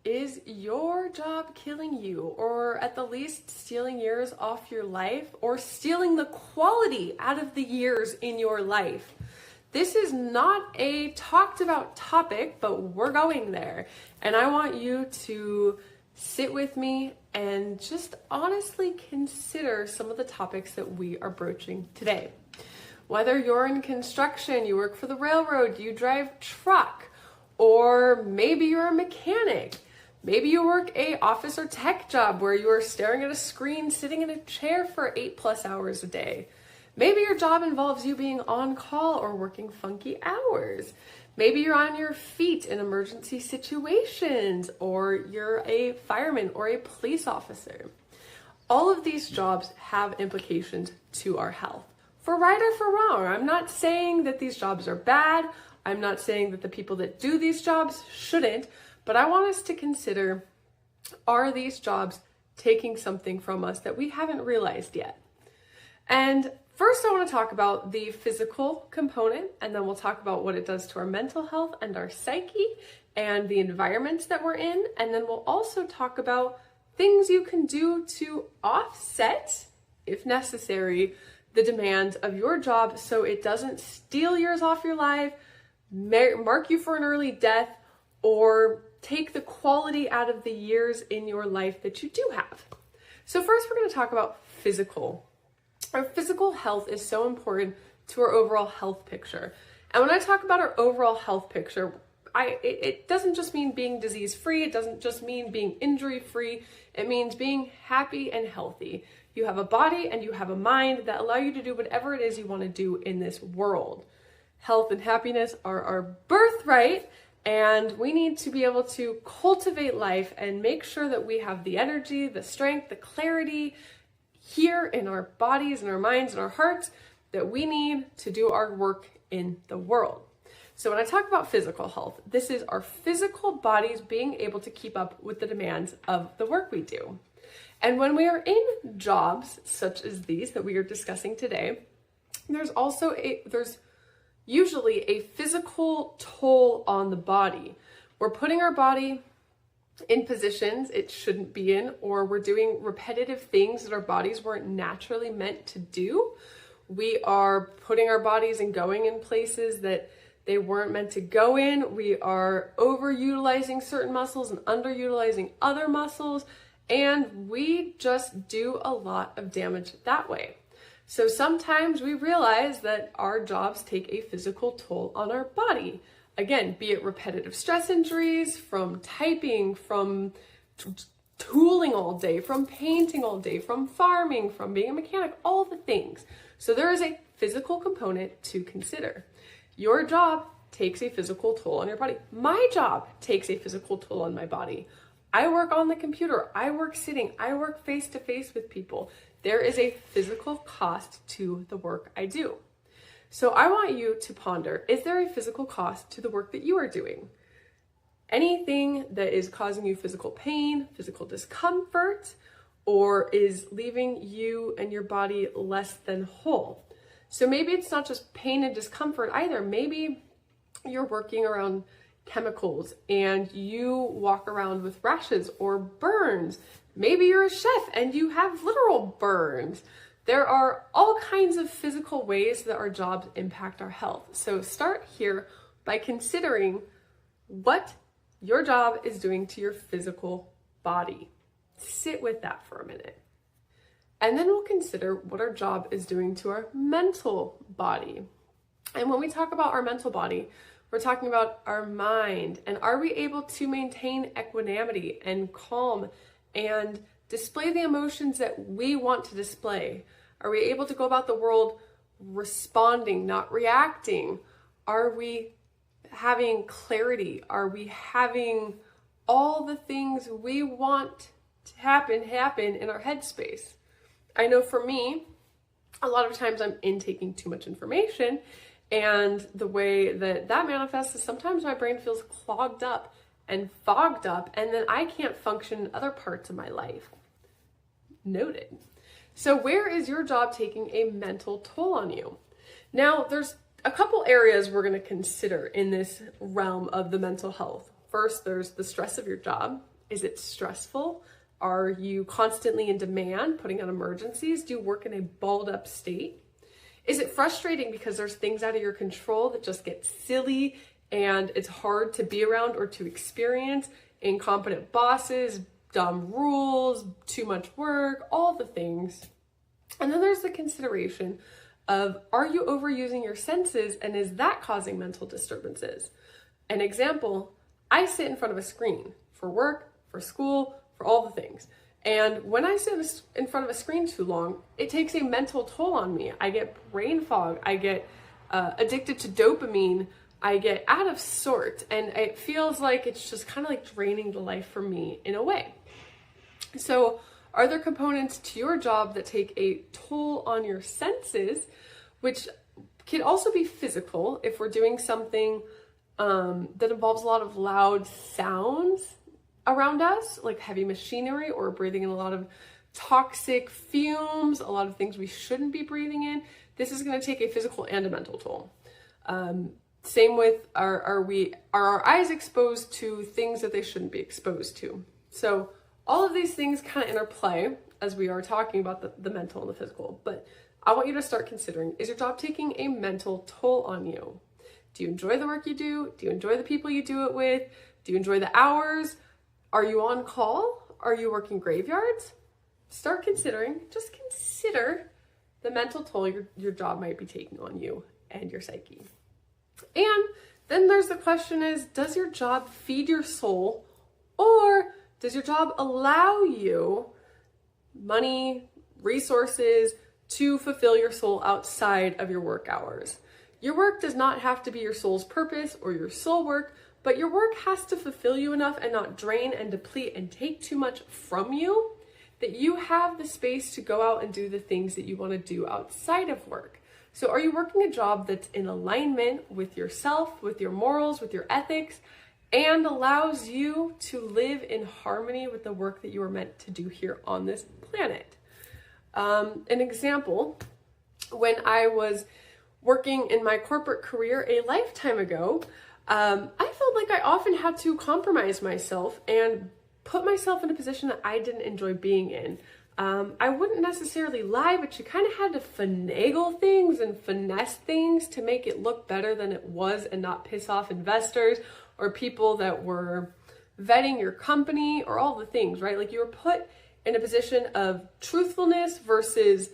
Is your job killing you, or at the least stealing years off your life, or stealing the quality out of the years in your life? This is not a talked about topic, but we're going there. And I want you to sit with me and just honestly consider some of the topics that we are broaching today. Whether you're in construction, you work for the railroad, you drive truck, or maybe you're a mechanic. Maybe you work a office or tech job where you are staring at a screen, sitting in a chair for 8+ hours a day. Maybe your job involves you being on call or working funky hours. Maybe you're on your feet in emergency situations, or you're a fireman or a police officer. All of these jobs have implications to our health, for right or for wrong. I'm not saying that these jobs are bad. I'm not saying that the people that do these jobs shouldn't, but I want us to consider, are these jobs taking something from us that we haven't realized yet? And first, I want to talk about the physical component, and then we'll talk about what it does to our mental health and our psyche and the environments that we're in. And then we'll also talk about things you can do to offset, if necessary, the demands of your job so it doesn't steal years off your life, mark you for an early death, or take the quality out of the years in your life that you do have. So first, we're going to talk about physical. Our physical health is so important to our overall health picture. And when I talk about our overall health picture, it doesn't just mean being disease-free. It doesn't just mean being injury-free. It means being happy and healthy. You have a body and you have a mind that allow you to do whatever it is you want to do in this world. Health and happiness are our birthright, and we need to be able to cultivate life and make sure that we have the energy, the strength, the clarity here in our bodies and our minds and our hearts that we need to do our work in the world. So when I talk about physical health, this is our physical bodies being able to keep up with the demands of the work we do. And when we are in jobs such as these that we are discussing today, there's usually a physical toll on the body. We're putting our body in positions it shouldn't be in, or we're doing repetitive things that our bodies weren't naturally meant to do. We are putting our bodies and going in places that they weren't meant to go in. We are overutilizing certain muscles and underutilizing other muscles, and we just do a lot of damage that way. So sometimes we realize that our jobs take a physical toll on our body. Again, be it repetitive stress injuries, from typing, from tooling all day, from painting all day, from farming, from being a mechanic, all the things. So there is a physical component to consider. Your job takes a physical toll on your body. My job takes a physical toll on my body. I work on the computer. I work sitting. I work face to face with people. There is a physical cost to the work I do. So I want you to ponder, is there a physical cost to the work that you are doing? Anything that is causing you physical pain, physical discomfort, or is leaving you and your body less than whole. So maybe it's not just pain and discomfort either. Maybe you're working around chemicals and you walk around with rashes or burns. Maybe you're a chef and you have literal burns. There are all kinds of physical ways that our jobs impact our health. So start here by considering what your job is doing to your physical body. Sit with that for a minute. And then we'll consider what our job is doing to our mental body. And when we talk about our mental body, we're talking about our mind. And are we able to maintain equanimity and calm and display the emotions that we want to display? Are we able to go about the world responding, not reacting? Are we having clarity? Are we having all the things we want to happen in our headspace? I know for me, a lot of times I'm intaking too much information, and the way that manifests is sometimes my brain feels clogged up and fogged up, and then I can't function in other parts of my life. Noted. So where is your job taking a mental toll on you? Now, there's a couple areas we're going to consider in this realm of the mental health. First, there's the stress of your job. Is it stressful? Are you constantly in demand, putting on emergencies? Do you work in a balled up state? Is it frustrating because there's things out of your control that just get silly and it's hard to be around or to experience? Incompetent bosses, dumb rules, too much work, all the things. And then there's the consideration of, are you overusing your senses and is that causing mental disturbances? An example, I sit in front of a screen for work, for school, for all the things. And when I sit in front of a screen too long, it takes a mental toll on me. I get brain fog, I get addicted to dopamine, I get out of sorts, and it feels like it's just kind of like draining the life from me in a way. So are there components to your job that take a toll on your senses, which can also be physical if we're doing something that involves a lot of loud sounds around us, like heavy machinery, or breathing in a lot of toxic fumes, a lot of things we shouldn't be breathing in? This is going to take a physical and a mental toll. Same with, are our eyes exposed to things that they shouldn't be exposed to? So all of these things kind of interplay as we are talking about the mental and the physical. But I want you to start considering, is your job taking a mental toll on you? Do you enjoy the work you do? Do you enjoy the people you do it with? Do you enjoy the hours? Are you on call? Are you working graveyards? Start considering, just consider the mental toll your job might be taking on you and your psyche. And then there's the question is, does your job feed your soul, or does your job allow you money, resources to fulfill your soul outside of your work hours? Your work does not have to be your soul's purpose or your soul work, but your work has to fulfill you enough and not drain and deplete and take too much from you that you have the space to go out and do the things that you want to do outside of work. So are you working a job that's in alignment with yourself, with your morals, with your ethics, and allows you to live in harmony with the work that you were meant to do here on this planet? An example, when I was working in my corporate career a lifetime ago, I felt like I often had to compromise myself and put myself in a position that I didn't enjoy being in. I wouldn't necessarily lie, but you kind of had to finagle things and finesse things to make it look better than it was and not piss off investors or people that were vetting your company or all the things, right? Like you were put in a position of truthfulness versus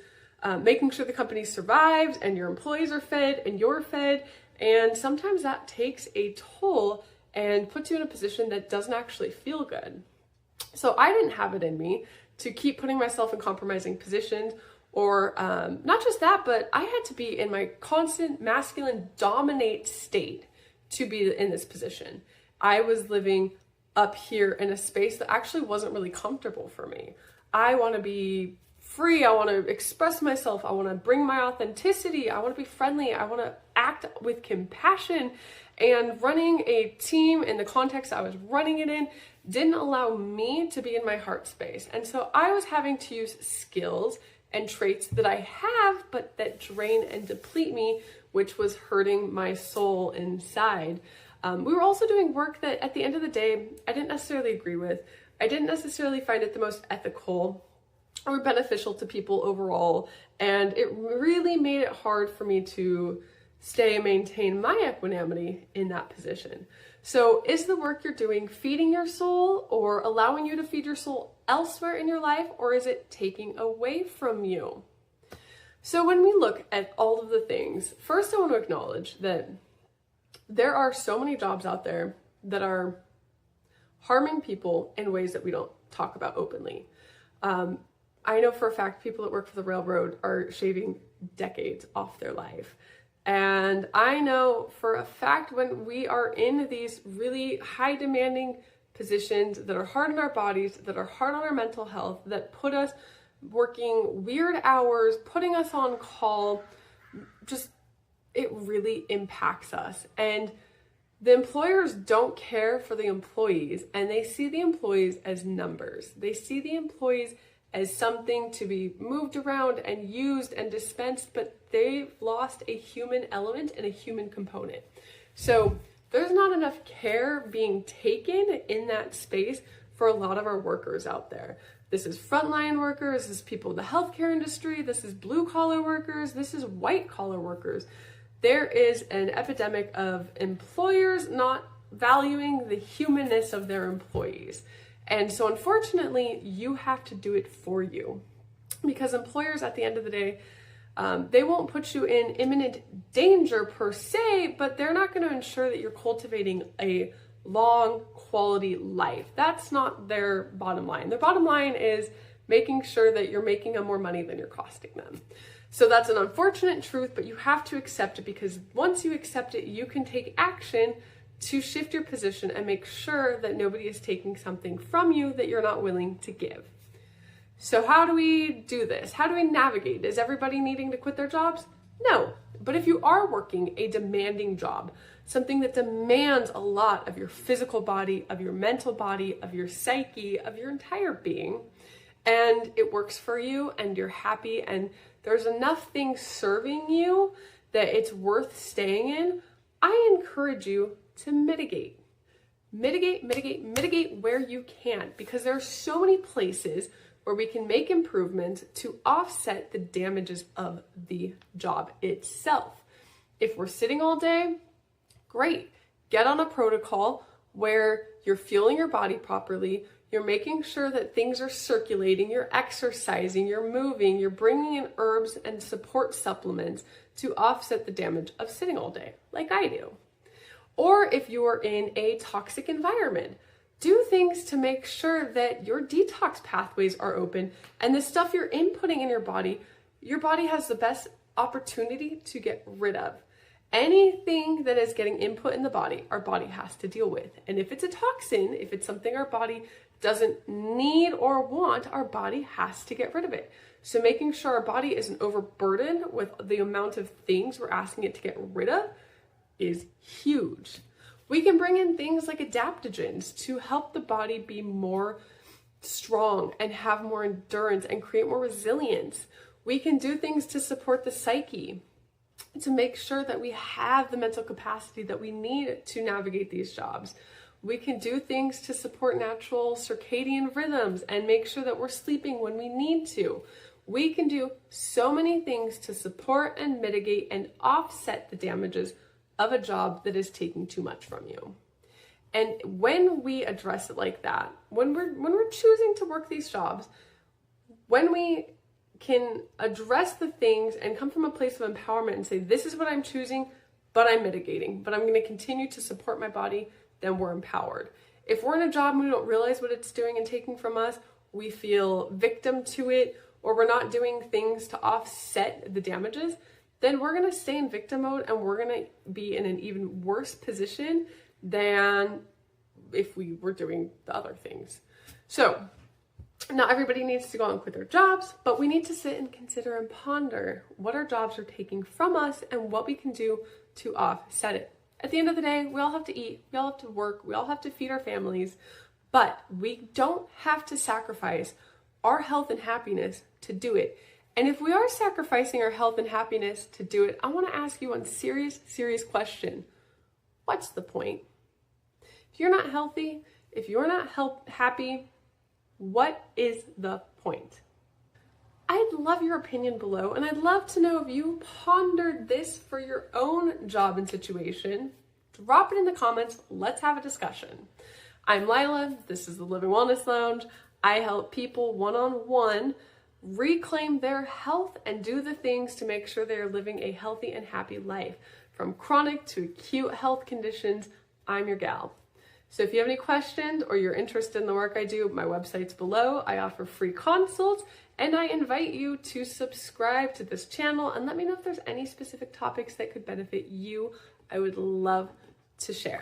making sure the company survives and your employees are fed and you're fed. And sometimes that takes a toll and puts you in a position that doesn't actually feel good. So I didn't have it in me to keep putting myself in compromising positions, or not just that, but I had to be in my constant masculine dominate state to be in this position. I was living up here in a space that actually wasn't really comfortable for me. I want to be free. I want to express myself. I want to bring my authenticity. I want to be friendly. I want to act with compassion. And running a team in the context I was running it in didn't allow me to be in my heart space. And so I was having to use skills and traits that I have, but that drain and deplete me, which was hurting my soul inside. We were also doing work that at the end of the day, I didn't necessarily agree with. I didn't necessarily find it the most ethical or beneficial to people overall. And it really made it hard for me to stay and maintain my equanimity in that position. So is the work you're doing feeding your soul or allowing you to feed your soul elsewhere in your life, or is it taking away from you? So when we look at all of the things, first I want to acknowledge that there are so many jobs out there that are harming people in ways that we don't talk about openly. I know for a fact people that work for the railroad are shaving decades off their life. And I know for a fact when we are in these really high demanding positions that are hard on our bodies, that are hard on our mental health, that put us working weird hours, putting us on call, just it really impacts us. And the employers don't care for the employees, and they see the employees as numbers. They see the employees as something to be moved around and used and dispensed, but they've lost a human element and a human component. So there's not enough care being taken in that space for for a lot of our workers out there. This is frontline workers, this is people in the healthcare industry, this is blue collar workers, this is white collar workers. There is an epidemic of employers not valuing the humanness of their employees. And so unfortunately, you have to do it for you, because employers at the end of the day, they won't put you in imminent danger per se, but they're not going to ensure that you're cultivating a long quality life. That's not their bottom line. Their bottom line is making sure that you're making them more money than you're costing them. So that's an unfortunate truth, but you have to accept it, because once you accept it, you can take action to shift your position and make sure that nobody is taking something from you that you're not willing to give. So how do we do this? How do we navigate? Is everybody needing to quit their jobs? No. But if you are working a demanding job, something that demands a lot of your physical body, of your mental body, of your psyche, of your entire being, and it works for you and you're happy and there's enough things serving you that it's worth staying in, I encourage you to mitigate. Mitigate where you can, because there are so many places where we can make improvements to offset the damages of the job itself. If we're sitting all day, great. Get on a protocol where you're fueling your body properly, you're making sure that things are circulating, you're exercising, you're moving, you're bringing in herbs and support supplements to offset the damage of sitting all day, like I do. Or if you're in a toxic environment, do things to make sure that your detox pathways are open and the stuff you're inputting in your body has the best opportunity to get rid of. Anything that is getting input in the body, our body has to deal with. And if it's a toxin, if it's something our body doesn't need or want, our body has to get rid of it. So making sure our body isn't overburdened with the amount of things we're asking it to get rid of is huge. We can bring in things like adaptogens to help the body be more strong and have more endurance and create more resilience. We can do things to support the psyche, to make sure that we have the mental capacity that we need to navigate these jobs. We can do things to support natural circadian rhythms and make sure that we're sleeping when we need to. We can do so many things to support and mitigate and offset the damages of a job that is taking too much from you. And when we address it like that, when we're choosing to work these jobs, when we can address the things and come from a place of empowerment and say, this is what I'm choosing, but I'm mitigating, but I'm going to continue to support my body, then we're empowered. If we're in a job and we don't realize what it's doing and taking from us, we feel victim to it, or we're not doing things to offset the damages, then we're going to stay in victim mode and we're going to be in an even worse position than if we were doing the other things. So not everybody needs to go and quit their jobs, but we need to sit and consider and ponder what our jobs are taking from us and what we can do to offset it. At the end of the day, we all have to eat, we all have to work, we all have to feed our families, but we don't have to sacrifice our health and happiness to do it. And if we are sacrificing our health and happiness to do it, I want to ask you one serious question. What's the point? If you're not healthy, if you're not happy, what is the point? I'd love your opinion below, and I'd love to know if you pondered this for your own job and situation. Drop it in the comments. Let's have a discussion. I'm Lila. This is the Living Wellness Lounge. I help people one-on-one reclaim their health and do the things to make sure they're living a healthy and happy life. From chronic to acute health conditions, I'm your gal. So if you have any questions or you're interested in the work I do, my website's below. I offer free consults, and I invite you to subscribe to this channel and let me know if there's any specific topics that could benefit you. I would love to share.